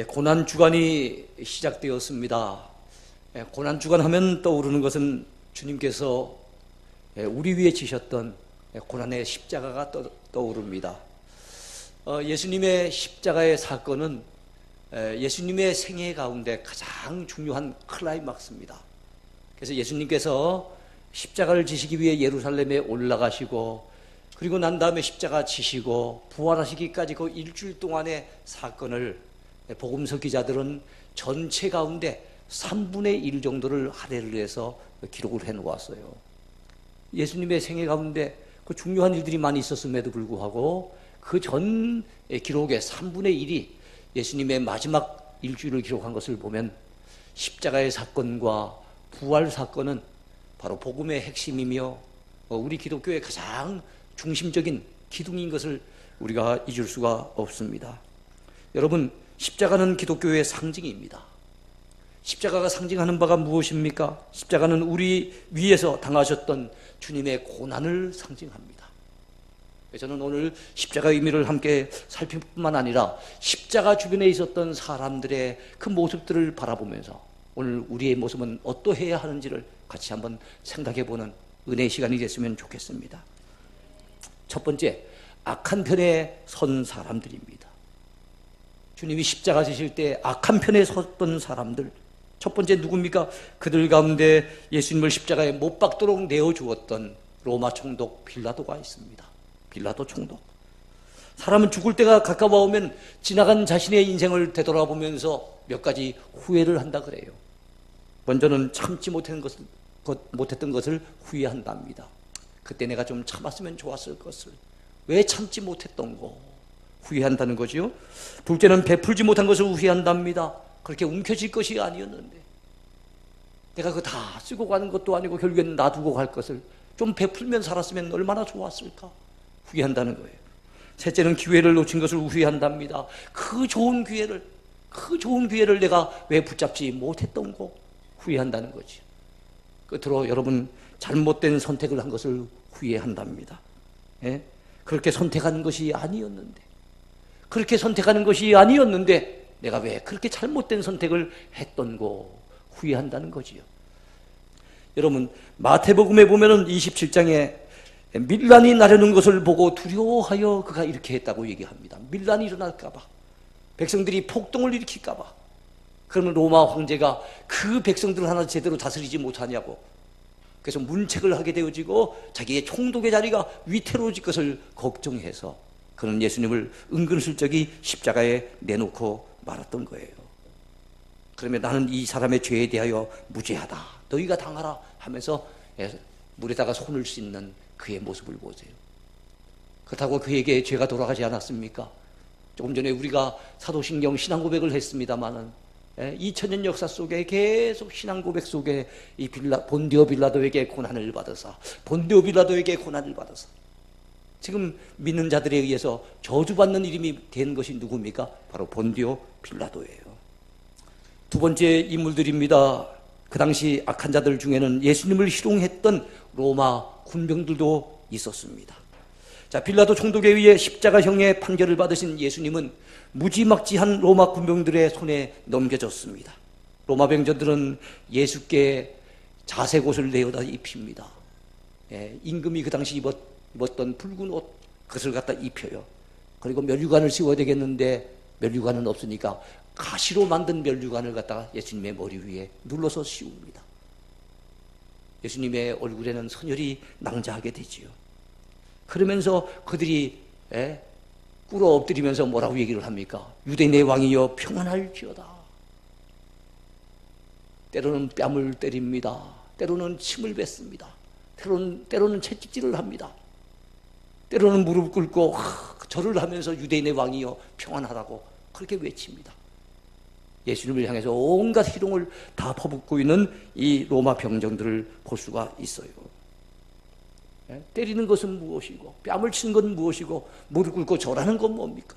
고난 주간이 시작되었습니다. 고난 주간 하면 떠오르는 것은 주님께서 우리 위에 지셨던 고난의 십자가가 떠오릅니다. 예수님의 십자가의 사건은 예수님의 생애 가운데 가장 중요한 클라이막스입니다. 그래서 예수님께서 십자가를 지시기 위해 예루살렘에 올라가시고, 그리고 난 다음에 십자가 지시고 부활하시기까지 그 일주일 동안의 사건을 복음서 기자들은 전체 가운데 3분의 1 정도를 할애를 해서 기록을 해 놓았어요. 예수님의 생애 가운데 그 중요한 일들이 많이 있었음에도 불구하고 그 전 기록의 3분의 1이 예수님의 마지막 일주일을 기록한 것을 보면 십자가의 사건과 부활 사건은 바로 복음의 핵심이며 우리 기독교의 가장 중심적인 기둥인 것을 우리가 잊을 수가 없습니다. 여러분, 십자가는 기독교의 상징입니다. 십자가가 상징하는 바가 무엇입니까? 십자가는 우리 위에서 당하셨던 주님의 고난을 상징합니다. 저는 오늘 십자가의 의미를 함께 살필 뿐만 아니라 십자가 주변에 있었던 사람들의 그 모습들을 바라보면서 오늘 우리의 모습은 어떠해야 하는지를 같이 한번 생각해보는 은혜의 시간이 됐으면 좋겠습니다. 첫 번째, 악한 편에 선 사람들입니다. 주님이 십자가 지실 때 악한 편에 섰던 사람들, 첫 번째 누굽니까? 그들 가운데 예수님을 십자가에 못 박도록 내어주었던 로마 총독 빌라도가 있습니다. 빌라도 총독. 사람은 죽을 때가 가까워오면 지나간 자신의 인생을 되돌아보면서 몇 가지 후회를 한다 그래요. 먼저는 참지 못했던 것을 후회한답니다. 그때 내가 좀 참았으면 좋았을 것을, 왜 참지 못했던 거 후회한다는 거죠. 둘째는 베풀지 못한 것을 후회한답니다. 그렇게 움켜쥘 것이 아니었는데 내가 그거 다 쓰고 가는 것도 아니고 결국에는 놔두고 갈 것을 좀 베풀면 살았으면 얼마나 좋았을까 후회한다는 거예요. 셋째는 기회를 놓친 것을 후회한답니다. 그 좋은 기회를 내가 왜 붙잡지 못했던 거 후회한다는 거죠. 끝으로 여러분, 잘못된 선택을 한 것을 후회한답니다. 그렇게 선택하는 것이 아니었는데, 내가 왜 그렇게 잘못된 선택을 했던 거 후회한다는 거지요. 여러분, 마태복음에 보면은 27장에 밀란이 나려는 것을 보고 두려워하여 그가 이렇게 했다고 얘기합니다. 밀란이 일어날까봐, 백성들이 폭동을 일으킬까봐. 그러면 로마 황제가 그 백성들을 하나 제대로 다스리지 못하냐고, 그래서 문책을 하게 되어지고 자기의 총독의 자리가 위태로워질 것을 걱정해서 그는 예수님을 은근슬쩍이 십자가에 내놓고 말았던 거예요. 그러면 나는 이 사람의 죄에 대하여 무죄하다, 너희가 당하라 하면서 물에다가 손을 씻는 그의 모습을 보세요. 그렇다고 그에게 죄가 돌아가지 않았습니까? 조금 전에 우리가 사도신경 신앙고백을 했습니다마는 2000년 역사 속에 계속 신앙고백 속에 이 본디오 빌라도에게 고난을 받아서 지금 믿는 자들에 의해서 저주받는 이름이 된 것이 누굽니까? 바로 본디오 빌라도예요. 두 번째 인물들입니다. 그 당시 악한 자들 중에는 예수님을 희롱했던 로마 군병들도 있었습니다. 자, 빌라도 총독에 의해 십자가형의 판결을 받으신 예수님은 무지막지한 로마 군병들의 손에 넘겨졌습니다. 로마 병정들은 예수께 자색옷을 내어다 입힙니다. 임금이 그 당시 입었던 붉은 옷, 그것을 갖다 입혀요. 그리고 면류관을 씌워야 되겠는데 면류관은 없으니까 가시로 만든 면류관을 갖다가 예수님의 머리 위에 눌러서 씌웁니다. 예수님의 얼굴에는 선혈이 낭자하게 되지요. 그러면서 그들이 꿇어 엎드리면서 뭐라고 얘기를 합니까? 유대인의 왕이여 평안할지어다. 때로는 뺨을 때립니다. 때로는 침을 뱉습니다. 때로는 채찍질을 합니다. 때로는 무릎 꿇고 절을 하면서 유대인의 왕이여 평안하라고 그렇게 외칩니다. 예수님을 향해서 온갖 희롱을 다 퍼붓고 있는 이 로마 병정들을 볼 수가 있어요. 때리는 것은 무엇이고, 뺨을 치는 것은 무엇이고, 무릎 꿇고 절하는 건 뭡니까?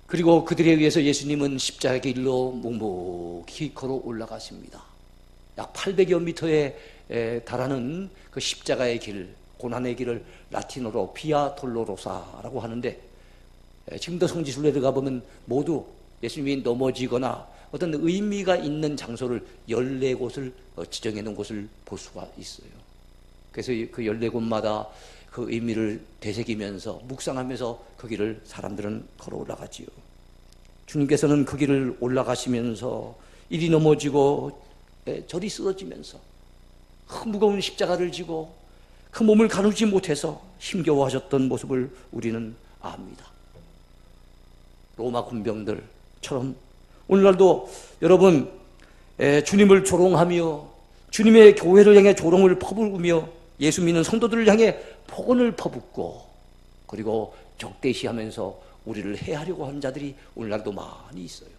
그리고 그들에 의해서 예수님은 십자가의 길로 묵묵히 걸어 올라가십니다. 약 800여 미터에 달하는 그 십자가의 길, 고난의 길을 라틴어로 비아 돌로로사라고 하는데, 지금도 성지순례를 가보면 모두 예수님이 넘어지거나 어떤 의미가 있는 장소를 14곳을 지정해 놓은 곳을 볼 수가 있어요. 그래서 그 14곳마다 그 의미를 되새기면서 묵상하면서 그 길을 사람들은 걸어 올라가지요. 주님께서는 그 길을 올라가시면서 이리 넘어지고 저리 쓰러지면서 큰 무거운 십자가를 지고 그 몸을 가누지 못해서 힘겨워하셨던 모습을 우리는 압니다. 로마 군병들처럼 오늘날도 여러분 주님을 조롱하며 주님의 교회를 향해 조롱을 퍼부으며 예수 믿는 성도들을 향해 폭언을 퍼붓고 그리고 적대시하면서 우리를 해하려고 하는 자들이 오늘날도 많이 있어요.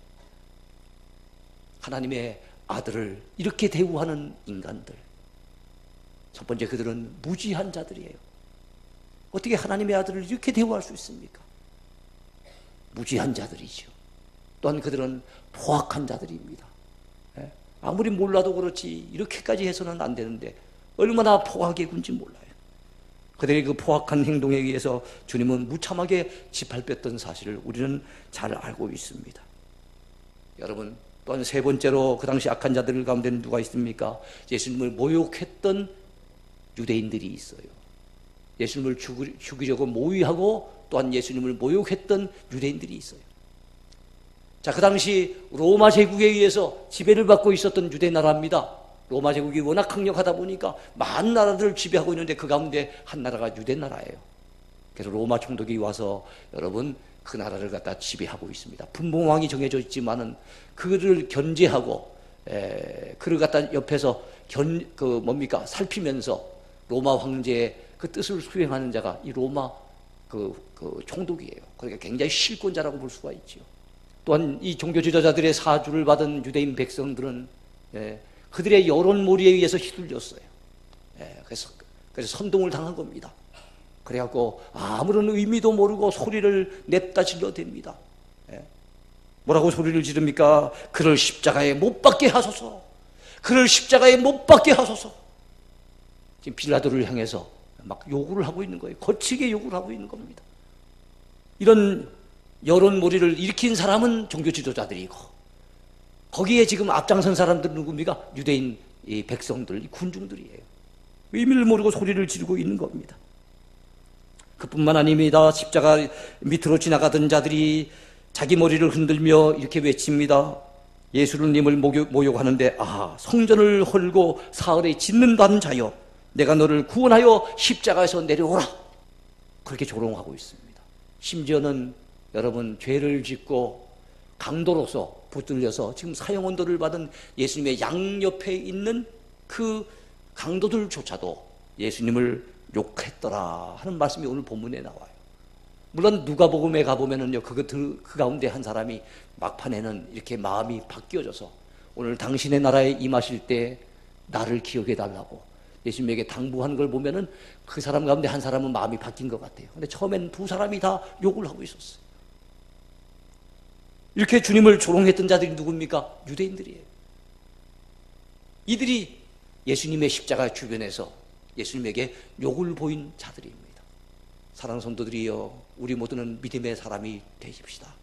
하나님의 아들을 이렇게 대우하는 인간들, 첫 번째 그들은 무지한 자들이에요. 어떻게 하나님의 아들을 이렇게 대우할 수 있습니까? 무지한 자들이죠. 또한 그들은 포악한 자들입니다. 아무리 몰라도 그렇지 이렇게까지 해서는 안 되는데 얼마나 포악하게 군지 몰라요. 그들의 그 포악한 행동에 의해서 주님은 무참하게 짓밟혔던 사실을 우리는 잘 알고 있습니다. 여러분, 또한 세 번째로 그 당시 악한 자들 가운데는 누가 있습니까? 예수님을 모욕했던 유대인들이 있어요. 예수님을 죽이려고 모의하고 또한 예수님을 모욕했던 유대인들이 있어요. 자, 그 당시 로마 제국에 의해서 지배를 받고 있었던 유대 나라입니다. 로마 제국이 워낙 강력하다 보니까 많은 나라들을 지배하고 있는데 그 가운데 한 나라가 유대 나라예요. 그래서 로마 총독이 와서 여러분 그 나라를 갖다 지배하고 있습니다. 분봉왕이 정해져 있지만은 그를 견제하고 그를 갖다 옆에서 살피면서 로마 황제의 그 뜻을 수행하는 자가 이 로마 그 총독이에요. 그러니까 굉장히 실권자라고 볼 수가 있죠. 또한 이 종교 지도자들의 사주를 받은 유대인 백성들은 그들의 여론몰이에 의해서 휘둘렸어요. 그래서 선동을 당한 겁니다. 그래갖고 아무런 의미도 모르고 소리를 냅다 질러댑니다. 뭐라고 소리를 지릅니까? 그를 십자가에 못 박게 하소서. 그를 십자가에 못 박게 하소서. 지금 빌라도를 향해서 막 요구를 하고 있는 거예요. 거칠게 요구를 하고 있는 겁니다. 이런 여론몰이를 일으킨 사람은 종교 지도자들이고 거기에 지금 앞장선 사람들은 누굽니까? 유대인 이 백성들, 이 군중들이에요. 의미를 모르고 소리를 지르고 있는 겁니다. 그뿐만 아닙니다. 십자가 밑으로 지나가던 자들이 자기 머리를 흔들며 이렇게 외칩니다. 예수님을 모욕하는데 성전을 헐고 사흘에 짓는다는 자여, 내가 너를 구원하여 십자가에서 내려오라. 그렇게 조롱하고 있습니다. 심지어는 여러분 죄를 짓고 강도로서 붙들려서 지금 사형언도를 받은 예수님의 양옆에 있는 그 강도들조차도 예수님을 욕했더라 하는 말씀이 오늘 본문에 나와요. 물론 누가복음에 가보면은요 그 가운데 한 사람이 막판에는 이렇게 마음이 바뀌어져서 오늘 당신의 나라에 임하실 때 나를 기억해 달라고 예수님에게 당부하는 걸 보면은 그 사람 가운데 한 사람은 마음이 바뀐 것 같아요. 근데 처음에는 두 사람이 다 욕을 하고 있었어요. 이렇게 주님을 조롱했던 자들이 누굽니까? 유대인들이에요. 이들이 예수님의 십자가 주변에서 예수님에게 욕을 보인 자들입니다. 사랑하는 성도들이여, 우리 모두는 믿음의 사람이 되십시다.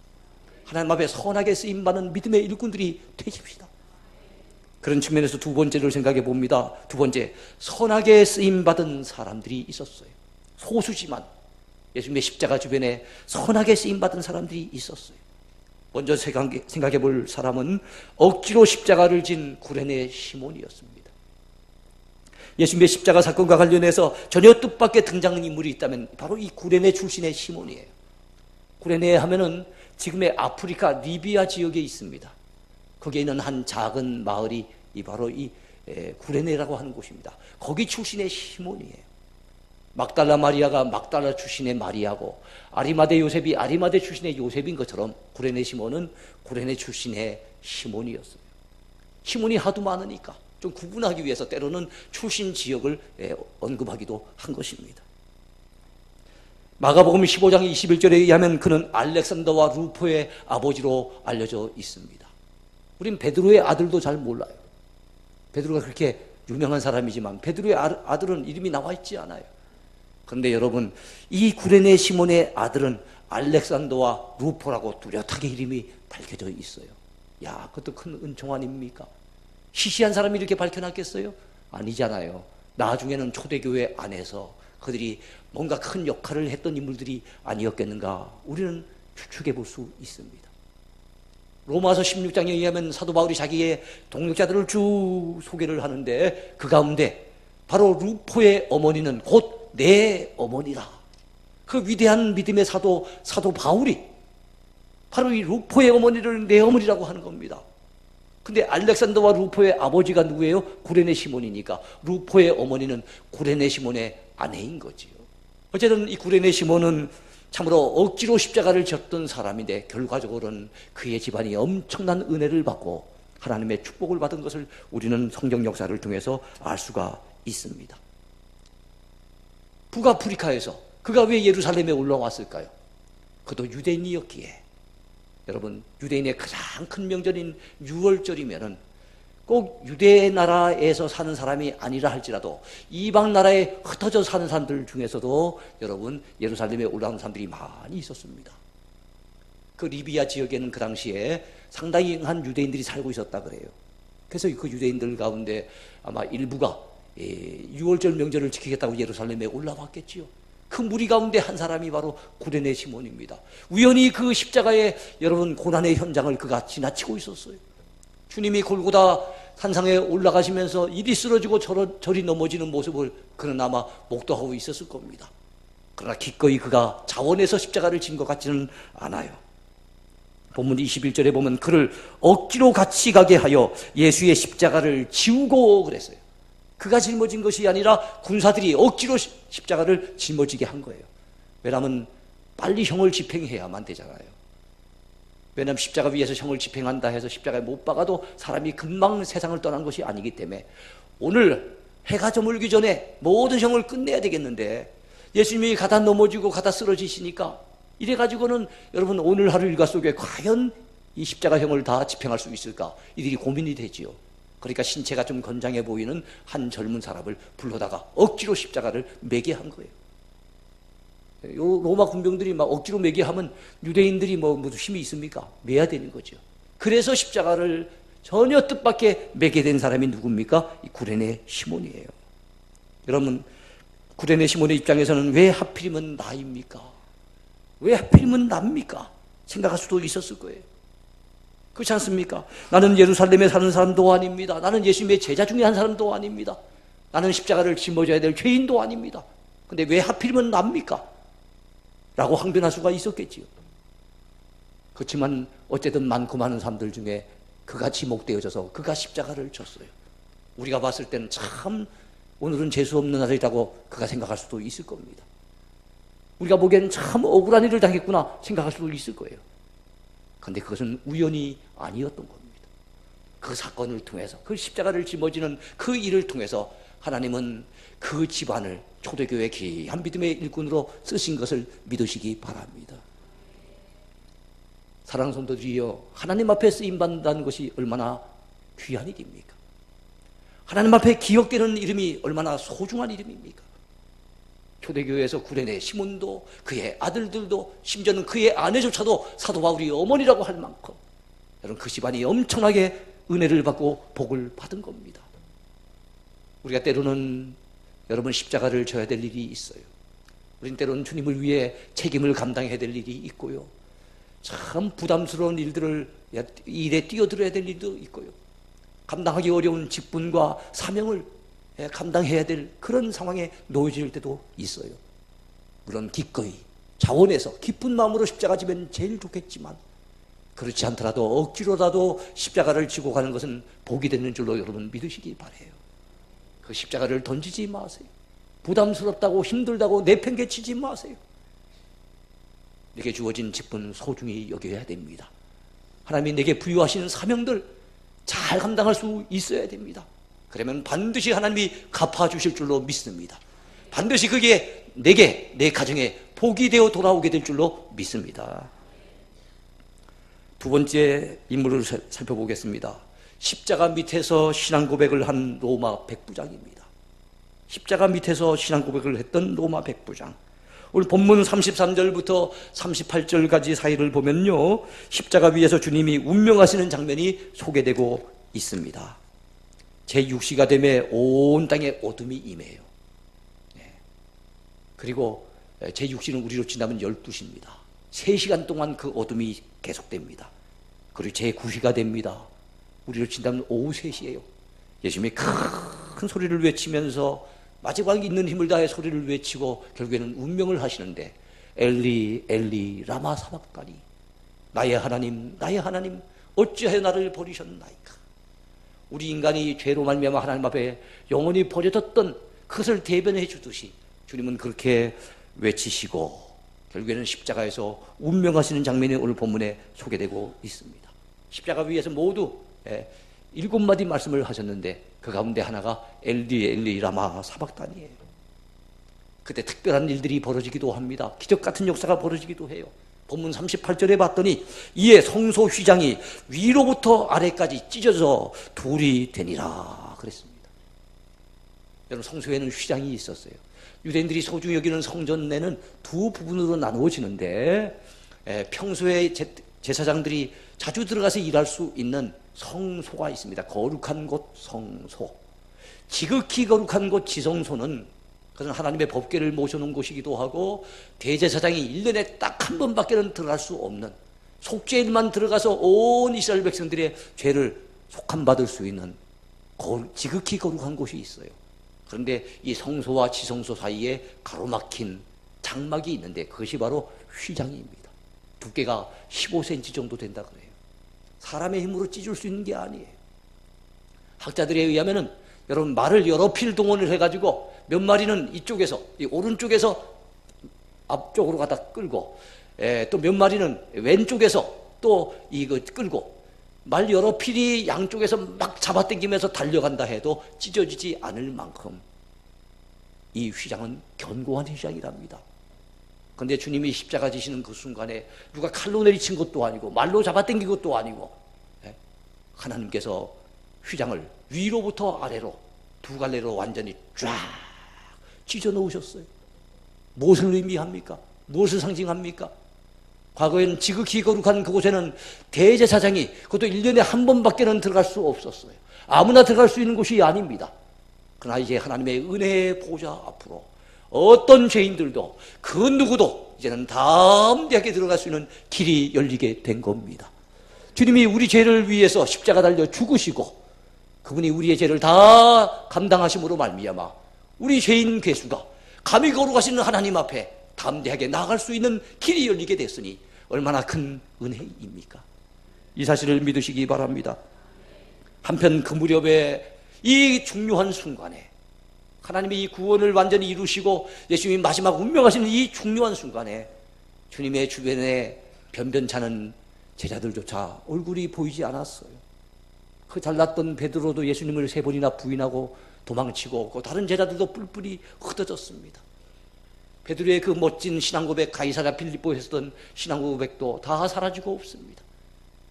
하나님 앞에 선하게 쓰임받는 믿음의 일꾼들이 되십시다. 그런 측면에서 두 번째를 생각해 봅니다. 두 번째, 선하게 쓰임받은 사람들이 있었어요. 소수지만 예수님의 십자가 주변에 선하게 쓰임받은 사람들이 있었어요. 먼저 생각해 볼 사람은 억지로 십자가를 진 구레네 시몬이었습니다. 예수님의 십자가 사건과 관련해서 전혀 뜻밖의 등장한 인물이 있다면 바로 이 구레네 출신의 시몬이에요. 구레네 하면은 지금의 아프리카 리비아 지역에 있습니다. 거기에 있는 한 작은 마을이 바로 이 구레네라고 하는 곳입니다. 거기 출신의 시몬이에요. 막달라 마리아가 막달라 출신의 마리아고 아리마대 요셉이 아리마대 출신의 요셉인 것처럼 구레네 시몬은 구레네 출신의 시몬이었어요. 시몬이 하도 많으니까 좀 구분하기 위해서 때로는 출신 지역을 언급하기도 한 것입니다. 마가복음 15장 21절에 의하면 그는 알렉산더와 루포의 아버지로 알려져 있습니다. 우린 베드로의 아들도 잘 몰라요. 베드로가 그렇게 유명한 사람이지만 베드로의 아들은 이름이 나와 있지 않아요. 그런데 여러분, 이 구레네 시몬의 아들은 알렉산더와 루포라고 뚜렷하게 이름이 밝혀져 있어요. 야, 그것도 큰 은총 아닙니까? 시시한 사람이 이렇게 밝혀놨겠어요? 아니잖아요. 나중에는 초대교회 안에서 그들이 뭔가 큰 역할을 했던 인물들이 아니었겠는가, 우리는 추측해 볼 수 있습니다. 로마서 16장에 의하면 사도 바울이 자기의 동역자들을 쭉 소개를 하는데, 그 가운데 바로 루포의 어머니는 곧 내 어머니라. 그 위대한 믿음의 사도 바울이 바로 이 루포의 어머니를 내 어머니라고 하는 겁니다. 근데 알렉산더와 루포의 아버지가 누구예요? 구레네 시몬이니까 루포의 어머니는 구레네 시몬의 아내인 거지요. 어쨌든 이 구레네 시몬은 참으로 억지로 십자가를 졌던 사람인데, 결과적으로는 그의 집안이 엄청난 은혜를 받고 하나님의 축복을 받은 것을 우리는 성경 역사를 통해서 알 수가 있습니다. 북아프리카에서 그가 왜 예루살렘에 올라왔을까요? 그도 유대인이었기에. 여러분, 유대인의 가장 큰 명절인 유월절이면은 꼭 유대 나라에서 사는 사람이 아니라 할지라도 이방 나라에 흩어져 사는 사람들 중에서도 여러분 예루살렘에 올라온 사람들이 많이 있었습니다. 그 리비아 지역에는 그 당시에 상당히 한 유대인들이 살고 있었다 그래요. 그래서 그 유대인들 가운데 아마 일부가 유월절 명절을 지키겠다고 예루살렘에 올라왔겠지요. 그 무리 가운데 한 사람이 바로 구레네 시몬입니다. 우연히 그 십자가의 여러분 고난의 현장을 그가 지나치고 있었어요. 주님이 골고다 산상에 올라가시면서 이리 쓰러지고 저리 넘어지는 모습을 그는 아마 목도하고 있었을 겁니다. 그러나 기꺼이 그가 자원해서 십자가를 진 것 같지는 않아요. 본문 21절에 보면 그를 억지로 같이 가게 하여 예수의 십자가를 지우고 그랬어요. 그가 짊어진 것이 아니라 군사들이 억지로 십자가를 짊어지게 한 거예요. 왜냐하면 빨리 형을 집행해야만 되잖아요. 왜냐하면 십자가 위에서 형을 집행한다 해서 십자가에 못 박아도 사람이 금방 세상을 떠난 것이 아니기 때문에 오늘 해가 저물기 전에 모든 형을 끝내야 되겠는데, 예수님이 가다 넘어지고 가다 쓰러지시니까 이래가지고는 여러분 오늘 하루 일과 속에 과연 이 십자가형을 다 집행할 수 있을까, 이들이 고민이 되지요. 그러니까 신체가 좀 건장해 보이는 한 젊은 사람을 불러다가 억지로 십자가를 매게 한 거예요. 요 로마 군병들이 막 억지로 매게 하면 유대인들이 무슨 힘이 있습니까? 매야 되는 거죠. 그래서 십자가를 전혀 뜻밖의 매게 된 사람이 누굽니까? 이 구레네 시몬이에요. 여러분, 구레네 시몬의 입장에서는 왜 하필이면 나입니까? 왜 하필이면 납니까? 생각할 수도 있었을 거예요. 그렇지 않습니까? 나는 예루살렘에 사는 사람도 아닙니다. 나는 예수님의 제자 중에 한 사람도 아닙니다. 나는 십자가를 짊어져야 될 죄인도 아닙니다. 근데 왜 하필이면 납니까? 라고 항변할 수가 있었겠지요. 그렇지만 어쨌든 많고 많은 사람들 중에 그가 지목되어져서 그가 십자가를 졌어요. 우리가 봤을 때는 참 오늘은 재수 없는 날이라고 그가 생각할 수도 있을 겁니다. 우리가 보기에는 참 억울한 일을 당했구나 생각할 수도 있을 거예요. 그런데 그것은 우연이 아니었던 겁니다. 그 사건을 통해서, 그 십자가를 짊어지는 그 일을 통해서 하나님은 그 집안을 초대교회 귀한 믿음의 일꾼으로 쓰신 것을 믿으시기 바랍니다. 사랑하는 성도들이여, 하나님 앞에 쓰임받는다는 것이 얼마나 귀한 일입니까? 하나님 앞에 기억되는 이름이 얼마나 소중한 이름입니까? 초대교회에서 구레네 시몬도 그의 아들들도 심지어는 그의 아내조차도 사도 바울이 어머니라고 할 만큼 여러분 그 집안이 엄청나게 은혜를 받고 복을 받은 겁니다. 우리가 때로는 여러분 십자가를 져야 될 일이 있어요. 우린 때로는 주님을 위해 책임을 감당해야 될 일이 있고요. 참 부담스러운 일들을 일에 뛰어들어야 될 일도 있고요. 감당하기 어려운 직분과 사명을 감당해야 될 그런 상황에 놓여질 때도 있어요. 물론 기꺼이 자원해서 기쁜 마음으로 십자가 지면 제일 좋겠지만 그렇지 않더라도 억지로라도 십자가를 지고 가는 것은 복이 되는 줄로 여러분 믿으시기 바라요. 그 십자가를 던지지 마세요. 부담스럽다고 힘들다고 내팽개치지 마세요. 내게 주어진 직분 소중히 여겨야 됩니다. 하나님이 내게 부여하시는 사명들 잘 감당할 수 있어야 됩니다. 그러면 반드시 하나님이 갚아주실 줄로 믿습니다. 반드시 그게 내게, 내 가정에 복이 되어 돌아오게 될 줄로 믿습니다. 두 번째 인물을 살펴보겠습니다. 십자가 밑에서 신앙 고백을 한 로마 백부장입니다. 십자가 밑에서 신앙 고백을 했던 로마 백부장. 오늘 본문 33절부터 38절까지 사이를 보면요, 십자가 위에서 주님이 운명하시는 장면이 소개되고 있습니다. 제6시가 되매 온 땅에 어둠이 임해요. 그리고 제6시는 우리로 친다면 12시입니다. 3시간 동안 그 어둠이 계속됩니다. 그리고 제9시가 됩니다. 우리로 친다면 오후 3시예요. 예수님이 큰 소리를 외치면서 마지막 있는 힘을 다해 소리를 외치고 결국에는 운명을 하시는데, 엘리 엘리 라마 사박다니, 나의 하나님 나의 하나님 어찌하여 나를 버리셨나이까. 우리 인간이 죄로 말미암아 하나님 앞에 영원히 버려졌던 그것을 대변해 주듯이 주님은 그렇게 외치시고 결국에는 십자가에서 운명하시는 장면이 오늘 본문에 소개되고 있습니다. 십자가 위에서 모두 7마디 말씀을 하셨는데 그 가운데 하나가 엘리 엘리 라마 사박단이에요. 그때 특별한 일들이 벌어지기도 합니다. 기적 같은 역사가 벌어지기도 해요. 본문 38절에 봤더니 이에 성소 휘장이 위로부터 아래까지 찢어져 둘이 되니라 그랬습니다. 여러분, 성소에는 휘장이 있었어요. 유대인들이 소중히 여기는 성전내는 두 부분으로 나누어지는데, 평소에 제사장들이 자주 들어가서 일할 수 있는 성소가 있습니다. 거룩한 곳 성소, 지극히 거룩한 곳 지성소는 그것은 하나님의 법궤를 모셔놓은 곳이기도 하고, 대제사장이 1년에 딱 한 번밖에는 들어갈 수 없는, 속죄일만 들어가서 온 이스라엘 백성들의 죄를 속함받을 수 있는 지극히 거룩한 곳이 있어요. 그런데 이 성소와 지성소 사이에 가로막힌 장막이 있는데 그것이 바로 휘장입니다. 두께가 15cm 정도 된다 그래요. 사람의 힘으로 찢을 수 있는 게 아니에요. 학자들에 의하면은 여러분, 말을 여러 필 동원을 해가지고 몇 마리는 이쪽에서, 이 오른쪽에서 앞쪽으로 가다 끌고, 또 몇 마리는 왼쪽에서 또 이거 끌고, 말 여러 필이 양쪽에서 막 잡아당기면서 달려간다 해도 찢어지지 않을 만큼 이 휘장은 견고한 휘장이랍니다. 그런데 주님이 십자가 지시는 그 순간에 누가 칼로 내리친 것도 아니고 말로 잡아당긴 것도 아니고, 하나님께서 휘장을 위로부터 아래로 두 갈래로 완전히 쫙 찢어 놓으셨어요. 무엇을 의미합니까? 무엇을 상징합니까? 과거에는 지극히 거룩한 그곳에는 대제사장이, 그것도 1년에 한 번밖에는 들어갈 수 없었어요. 아무나 들어갈 수 있는 곳이 아닙니다. 그러나 이제 하나님의 은혜의 보좌 앞으로 어떤 죄인들도 그 누구도 이제는 담대하게 들어갈 수 있는 길이 열리게 된 겁니다. 주님이 우리 죄를 위해서 십자가 달려 죽으시고 그분이 우리의 죄를 다 감당하심으로 말미암아 우리 죄인 괴수가 감히 거룩하시는 하나님 앞에 담대하게 나아갈 수 있는 길이 열리게 됐으니 얼마나 큰 은혜입니까? 이 사실을 믿으시기 바랍니다. 한편 그 무렵에 이 중요한 순간에 하나님이 이 구원을 완전히 이루시고 예수님이 마지막 운명하시는 이 중요한 순간에 주님의 주변에 변변찮은 제자들조차 얼굴이 보이지 않았어요. 그 잘났던 베드로도 예수님을 3번이나 부인하고 도망치고 그 다른 제자들도 뿔뿔이 흩어졌습니다. 베드로의 그 멋진 신앙고백, 가이사랴 필리포에 했던 신앙고백도 다 사라지고 없습니다.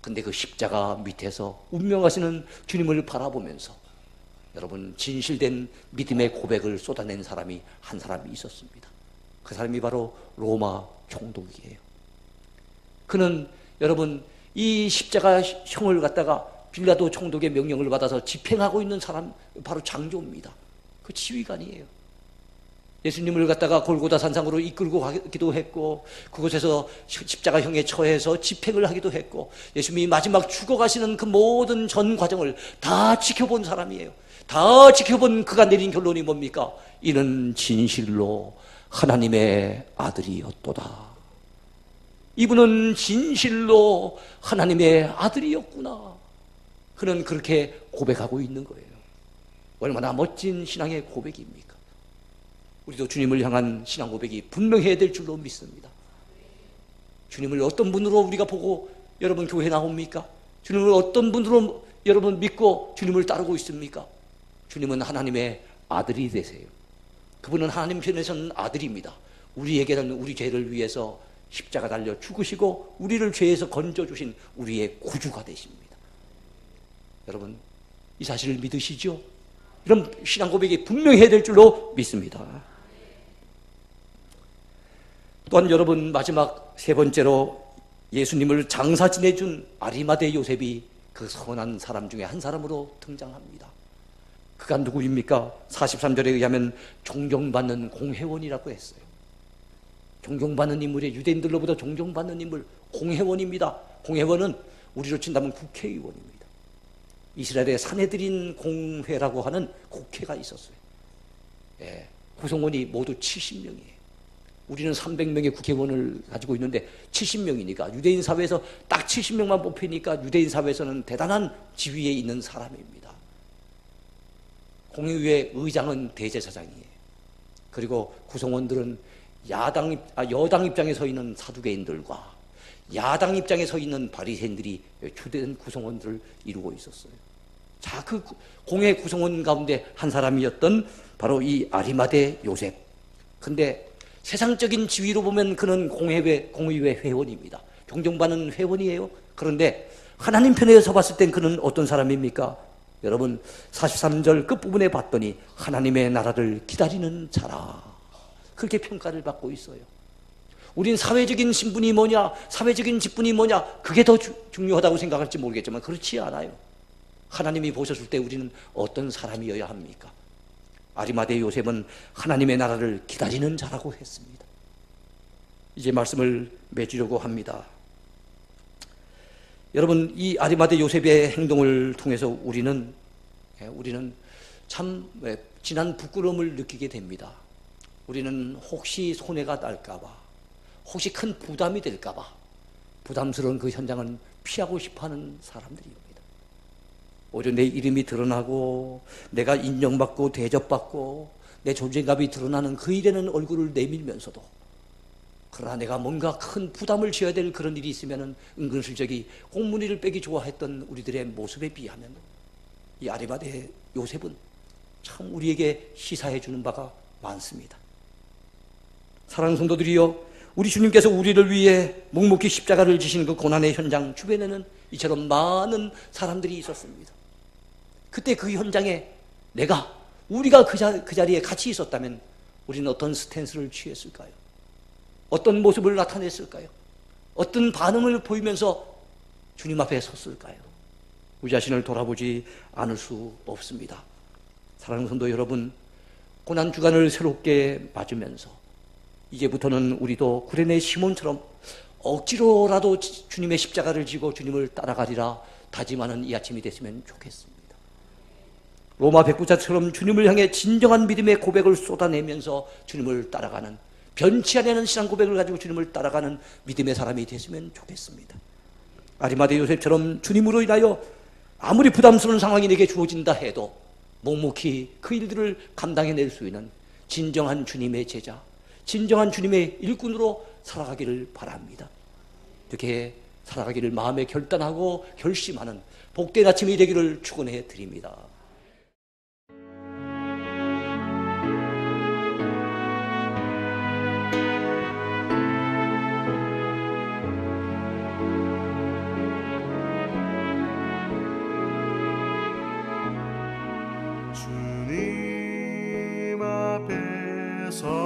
근데 그 십자가 밑에서 운명하시는 주님을 바라보면서 여러분, 진실된 믿음의 고백을 쏟아낸 사람이 한 사람이 있었습니다. 그 사람이 바로 로마 총독이에요. 그는 여러분, 이 십자가 형을 갖다가 빌라도 총독의 명령을 받아서 집행하고 있는 사람, 바로 장조입니다. 그 지휘관이에요. 예수님을 갖다가 골고다 산상으로 이끌고 가기도 했고 그곳에서 십자가형에 처해서 집행을 하기도 했고 예수님이 마지막 죽어가시는 그 모든 전 과정을 다 지켜본 사람이에요. 다 지켜본 그가 내린 결론이 뭡니까? 이는 진실로 하나님의 아들이었도다. 이분은 진실로 하나님의 아들이었구나. 그는 그렇게 고백하고 있는 거예요. 얼마나 멋진 신앙의 고백입니까? 우리도 주님을 향한 신앙 고백이 분명해야 될 줄로 믿습니다. 주님을 어떤 분으로 우리가 보고 여러분 교회 나옵니까? 주님을 어떤 분으로 여러분 믿고 주님을 따르고 있습니까? 주님은 하나님의 아들이 되세요. 그분은 하나님 편에서는 아들입니다. 우리에게는 우리 죄를 위해서 십자가 달려 죽으시고 우리를 죄에서 건져주신 우리의 구주가 되십니다. 여러분, 이 사실을 믿으시죠? 이런 신앙 고백이 분명해야 될 줄로 믿습니다. 또한 여러분, 마지막 세 번째로 예수님을 장사 지내준 아리마대 요셉이 그 선한 사람 중에 한 사람으로 등장합니다. 그가 누구입니까? 43절에 의하면 존경받는 공회원이라고 했어요. 존경받는 인물이 유대인들로부터 존경받는 인물, 공회원입니다. 공회원은 우리로 친다면 국회의원입니다. 이스라엘의 사내들인 공회라고 하는 국회가 있었어요. 예, 구성원이 모두 70명이에요. 우리는 300명의 국회의원을 가지고 있는데 70명이니까 유대인 사회에서 딱 70명만 뽑히니까 유대인 사회에서는 대단한 지위에 있는 사람입니다. 공의회 의장은 대제사장이에요. 그리고 구성원들은 여당 입장에 서 있는 사두개인들과 야당 입장에 서 있는 바리새인들이 주된 구성원들을 이루고 있었어요. 자, 그 공회 구성원 가운데 한 사람이었던 바로 이 아리마대 요셉. 근데 세상적인 지위로 보면 그는 공의회 회원입니다. 존경받는 회원이에요. 그런데 하나님 편에서 봤을 땐 그는 어떤 사람입니까? 여러분, 43절 끝부분에 봤더니 하나님의 나라를 기다리는 자라, 그렇게 평가를 받고 있어요. 우린 사회적인 신분이 뭐냐, 사회적인 직분이 뭐냐, 그게 더 중요하다고 생각할지 모르겠지만 그렇지 않아요. 하나님이 보셨을 때 우리는 어떤 사람이어야 합니까? 아리마대 요셉은 하나님의 나라를 기다리는 자라고 했습니다. 이제 말씀을 맺으려고 합니다. 여러분, 이 아리마대 요셉의 행동을 통해서 우리는 참 진한 부끄러움을 느끼게 됩니다. 우리는 혹시 손해가 날까봐, 혹시 큰 부담이 될까봐 부담스러운 그 현장은 피하고 싶어하는 사람들입니다. 오히려 내 이름이 드러나고 내가 인정받고 대접받고 내 존재감이 드러나는 그 일에는 얼굴을 내밀면서도, 그러나 내가 뭔가 큰 부담을 져야 될 그런 일이 있으면 은근슬쩍이 꽁무니를 빼기 좋아했던 우리들의 모습에 비하면 이 아리마대 요셉은 참 우리에게 시사해 주는 바가 많습니다. 사랑하는 성도들이여, 우리 주님께서 우리를 위해 묵묵히 십자가를 지신 그 고난의 현장 주변에는 이처럼 많은 사람들이 있었습니다. 그때 그 현장에 우리가 그 자리에 같이 있었다면 우리는 어떤 스탠스를 취했을까요? 어떤 모습을 나타냈을까요? 어떤 반응을 보이면서 주님 앞에 섰을까요? 우리 자신을 돌아보지 않을 수 없습니다. 사랑하는 성도 여러분, 고난주간을 새롭게 맞으면서 이제부터는 우리도 구레네 시몬처럼 억지로라도 주님의 십자가를 지고 주님을 따라가리라 다짐하는 이 아침이 됐으면 좋겠습니다. 로마 백부자처럼 주님을 향해 진정한 믿음의 고백을 쏟아내면서 주님을 따라가는, 변치 않는 신앙 고백을 가지고 주님을 따라가는 믿음의 사람이 됐으면 좋겠습니다. 아리마대 요셉처럼 주님으로 인하여 아무리 부담스러운 상황이 내게 주어진다 해도 묵묵히 그 일들을 감당해낼 수 있는 진정한 주님의 제자, 진정한 주님의 일꾼으로 살아가기를 바랍니다. 이렇게 살아가기를 마음에 결단하고 결심하는 복된 아침이 되기를 축원해 드립니다. 주님 앞에서